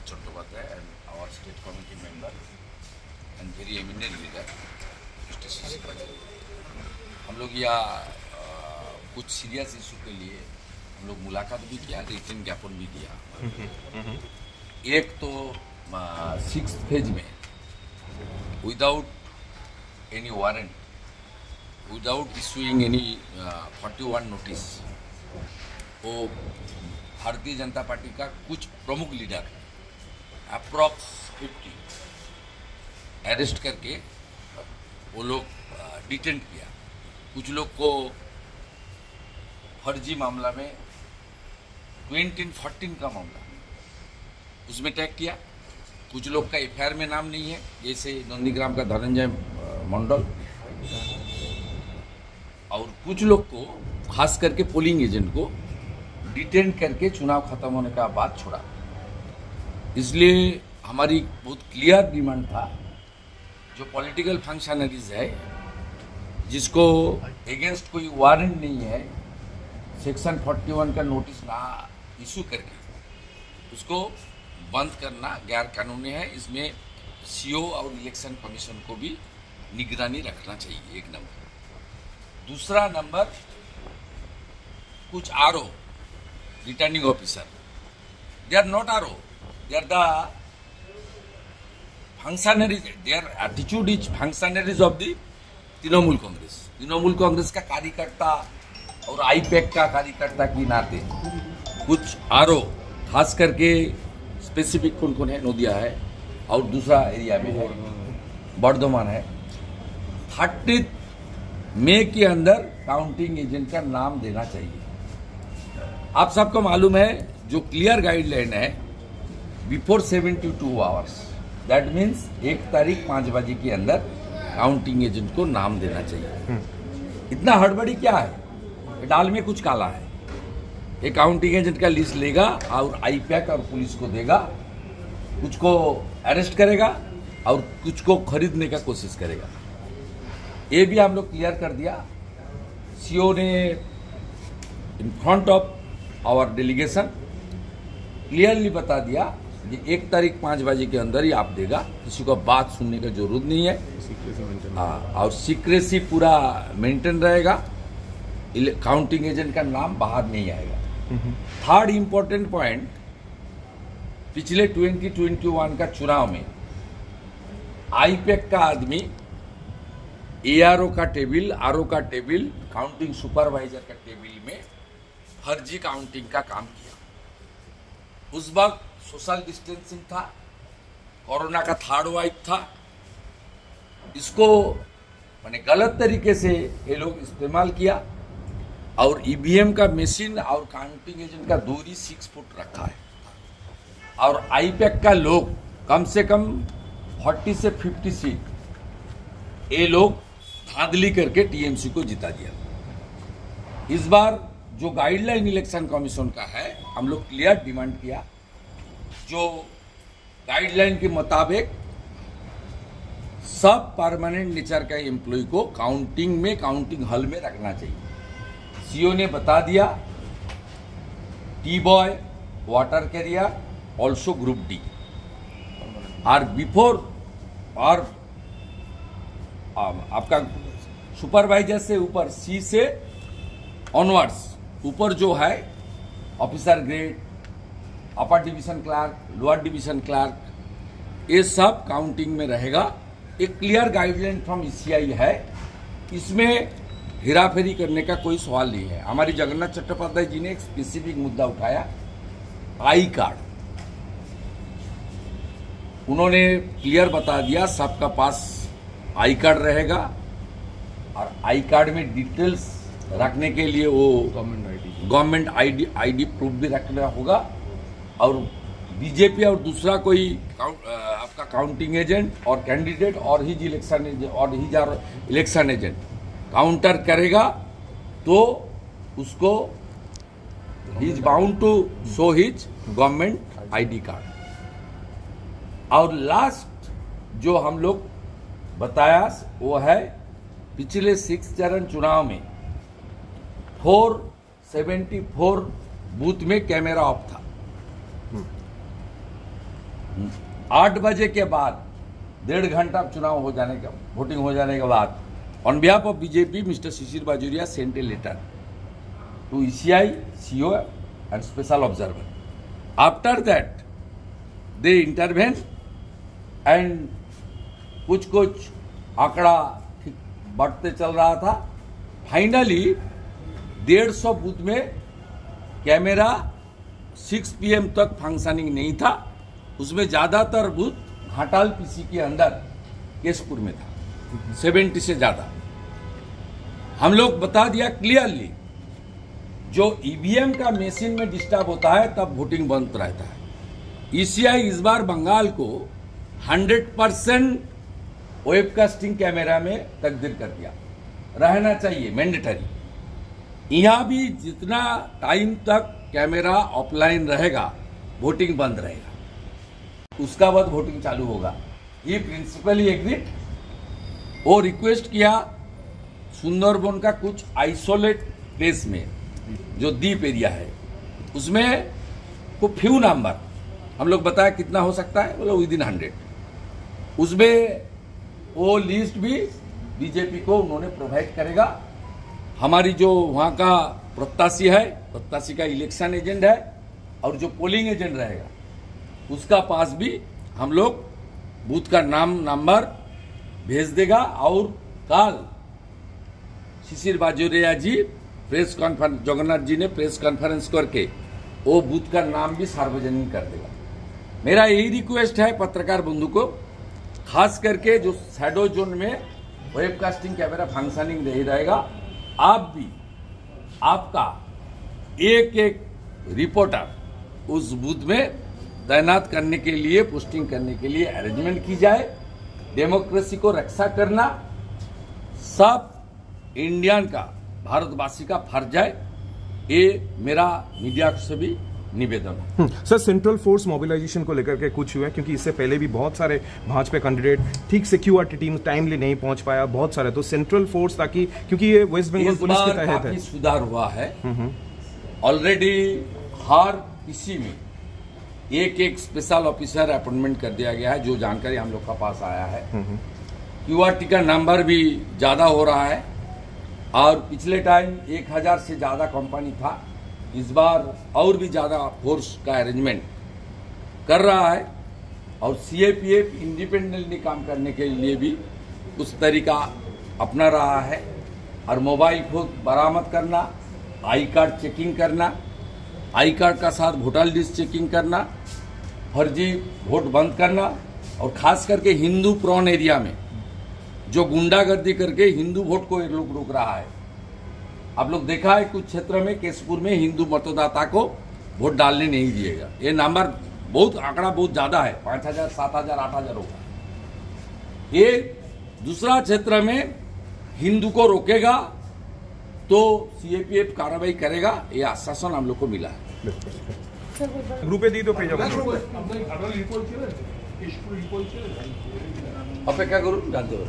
Jagannath Chattopadhyay and our state committee member and very eminent leader Mr. C.C. Patil. हम लोग यहाँ कुछ serious issue के लिए हम लोग मुलाकात भी किया, रिटन ज्ञापन भी दिया। एक तो 6th फेज में without any warrant, without issuing any 41 notice, वो भारतीय जनता पार्टी का कुछ प्रमुख लीडर अप्रॉक्स 50 अरेस्ट करके वो लोग डिटेन किया। कुछ लोग को फर्जी मामला में 2014 का मामला उसमें टैग किया। कुछ लोग का एफआईआर में नाम नहीं है, जैसे नंदीग्राम का धनंजय मंडल, और कुछ लोग को खास करके पोलिंग एजेंट को डिटेन करके चुनाव खत्म होने का बाद छोड़ा। इसलिए हमारी बहुत क्लियर डिमांड था, जो पॉलिटिकल फंक्शनरीज है जिसको अगेंस्ट कोई वारंट नहीं है, सेक्शन 41 का नोटिस ना इशू करके उसको बंद करना गैर कानूनी है। इसमें सीओ और इलेक्शन कमीशन को भी निगरानी रखना चाहिए, एक नंबर। दूसरा नंबर, कुछ RO returning officer, they are not RO, they are the functionaries, their attitude is functionaries of the Trinamool Congress. Trinamool Congress का कार्यकर्ता और आईपैक का कार्यकर्ता की नाते कुछ आरओ, खास करके स्पेसिफिक कौन कौन है, नोदिया है और दूसरा एरिया में है, बर्धमान है। 30 मई के अंदर काउंटिंग एजेंट का नाम देना चाहिए। आप सबको मालूम है जो क्लियर गाइडलाइन है, बिफोर 72 आवर्स, दैट मीन्स 1 तारीख 5 बजे के अंदर काउंटिंग एजेंट को नाम देना चाहिए। इतना हड़बड़ी क्या है, डाल में कुछ काला है। एक काउंटिंग एजेंट का लिस्ट लेगा और आईपैक और पुलिस को देगा, कुछ को अरेस्ट करेगा और कुछ को खरीदने का कोशिश करेगा। ये भी हम लोग क्लियर कर दिया। सीओ ने in front of our delegation clearly बता दिया कि 1 तारीख 5 बजे के अंदर ही आप देगा, किसी को बात सुनने की जरूरत नहीं है। हाँ, और सीक्रेसी पूरा मेंटेन रहेगा, काउंटिंग एजेंट का नाम बाहर नहीं आएगा। थर्ड इंपॉर्टेंट पॉइंट, पिछले 2021 का चुनाव में आईपैक का आदमी एआरओ का टेबल, आरओ का टेबल, काउंटिंग सुपरवाइजर का टेबल में फर्जी काउंटिंग का काम किया। उस वक्त सोशल डिस्टेंसिंग था, कोरोना का 3rd वेव था। इसको माने गलत तरीके से ये लोग इस्तेमाल किया और ईवीएम का मशीन और काउंटिंग एजेंट का दूरी 6 फुट रखा है, और आईपैक का लोग कम से कम 40 से 50 सीट ये लोग धांधली करके टीएमसी को जिता दिया। इस बार जो गाइडलाइन इलेक्शन कमीशन का है, हम लोग क्लियर डिमांड किया, जो गाइडलाइन के मुताबिक सब परमानेंट नेचर का एम्प्लॉय को काउंटिंग में, काउंटिंग हॉल में रखना चाहिए। सीओ ने बता दिया, T boy, water career, also group D, और बिफोर और आपका सुपरवाइजर से ऊपर सी से ऑनवर्ड्स ऊपर जो है officer grade, upper division clerk, lower division clerk, ये सब काउंटिंग में रहेगा। एक क्लियर गाइडलाइन फ्रॉम ईसीआई है, इसमें हेराफेरी करने का कोई सवाल नहीं है। हमारी जगन्नाथ चट्टोपाध्याय जी ने एक स्पेसिफिक मुद्दा उठाया, आई कार्ड। उन्होंने क्लियर बता दिया सबका पास आई कार्ड रहेगा, और आई कार्ड में डिटेल्स रखने के लिए वो गवर्नमेंट आईडी प्रूफ भी रखना होगा। और बीजेपी और दूसरा कोई आपका काउंटिंग एजेंट और कैंडिडेट और हिज इलेक्शन एजेंट काउंटर करेगा तो उसको ही is bound to show his government ID card. और लास्ट जो हम लोग बताया वो है, पिछले 6 चरण चुनाव में 474 बूथ में कैमरा ऑफ था। 8 बजे के बाद 1.5 घंटा चुनाव हो जाने का वोटिंग हो जाने के बाद on behalf of BJP mister Shishir Bajoria sent a letter to ECI, CO and special observer. After that they intervene and कुछ आंकड़ा ठीक बढ़ते चल रहा था। फाइनली 150 बूथ में कैमरा 6 PM तक फंक्शनिंग नहीं था। उसमें ज्यादातर बूथ घाटाल PC के अंदर केसपुर में था, 70 से ज्यादा। हम लोग बता दिया क्लियरली, जो EVM का मशीन में डिस्टर्ब होता है तब वोटिंग बंद रहता है। ECI इस बार बंगाल को 100% वेबकास्टिंग कैमरा में तब्दील कर दिया, रहना चाहिए मैंडेटरी। यहाँ भी जितना टाइम तक कैमरा ऑफलाइन रहेगा वोटिंग बंद रहेगा, उसका बाद वोटिंग चालू होगा। ये प्रिंसिपली एग्रीड। वो रिक्वेस्ट किया सुंदरबन का कुछ आइसोलेट प्लेस में जो दीप एरिया है उसमें को फ्यू नंबर हम लोग बताया कितना हो सकता है, बोलो विदिन 100। उसमें वो लिस्ट भी बीजेपी को उन्होंने प्रोवाइड करेगा। हमारी जो वहां का प्रत्याशी है, प्रत्याशी का इलेक्शन एजेंट है और जो पोलिंग एजेंट रहेगा उसका पास भी हम लोग बूथ का नाम नंबर भेज देगा। और कल शिशिर बाजोरिया जी प्रेस कॉन्फ्रेंस, जगन्नाथ जी ने प्रेस कॉन्फ्रेंस करके वो बूथ का नाम भी सार्वजनिक कर देगा। मेरा यही रिक्वेस्ट है पत्रकार बंधु को, खास करके जो शैडो जोन में वेबकास्टिंग कैमरा फंक्शनिंग नहीं रहेगा, आप भी आपका एक रिपोर्टर उस बूथ में तैनात करने के लिए, पोस्टिंग करने के लिए अरेंजमेंट की जाए। डेमोक्रेसी को रक्षा करना सब इंडियन का, भारतवासी का फर्ज है। ये मेरा मीडिया से भी निवेदन है। सर, सेंट्रल फोर्स मोबिलाइजेशन को लेकर के कुछ हुआ है, क्योंकि इससे पहले भी बहुत सारे भाजपा कैंडिडेट ठीक सिक्योरिटी टीम टाइमली नहीं पहुंच पाया, बहुत सारे, तो सेंट्रल फोर्स ताकि, क्योंकि ये वेस्ट बंगाल पुलिस के तहत है, सुधार हुआ है। ऑलरेडी हर किसी में एक स्पेशल ऑफिसर अपॉइंटमेंट कर दिया गया है, जो जानकारी हम लोग का पास आया है। QRT का नंबर भी ज्यादा हो रहा है और पिछले टाइम 1000 से ज्यादा कंपनी था, इस बार और भी ज्यादा फोर्स का अरेंजमेंट कर रहा है। और CAPF इंडिपेंडेंटली काम करने के लिए भी उस तरीका अपना रहा है। और मोबाइल फोन बरामद करना, आई कार्ड चेकिंग करना, आई कार्ड का साथ वोटर लिस्ट चेकिंग करना, फर्जी वोट बंद करना, और खास करके हिंदू प्रॉन एरिया में जो गुंडागर्दी करके हिंदू वोट को लोग रोक रहा है। आप लोग देखा है कुछ क्षेत्र में, केसपुर में हिंदू मतदाता को वोट डालने नहीं दिएगा। ये नंबर बहुत, आंकड़ा बहुत ज्यादा है, 5000, 7000, 8000 होगा। ये दूसरा क्षेत्र में हिंदू को रोकेगा तो CAPF कार्रवाई करेगा, ये आश्वासन हम लोग को मिला है। ग्रुपे दी तो अपेक्षा करूँ जानते हो।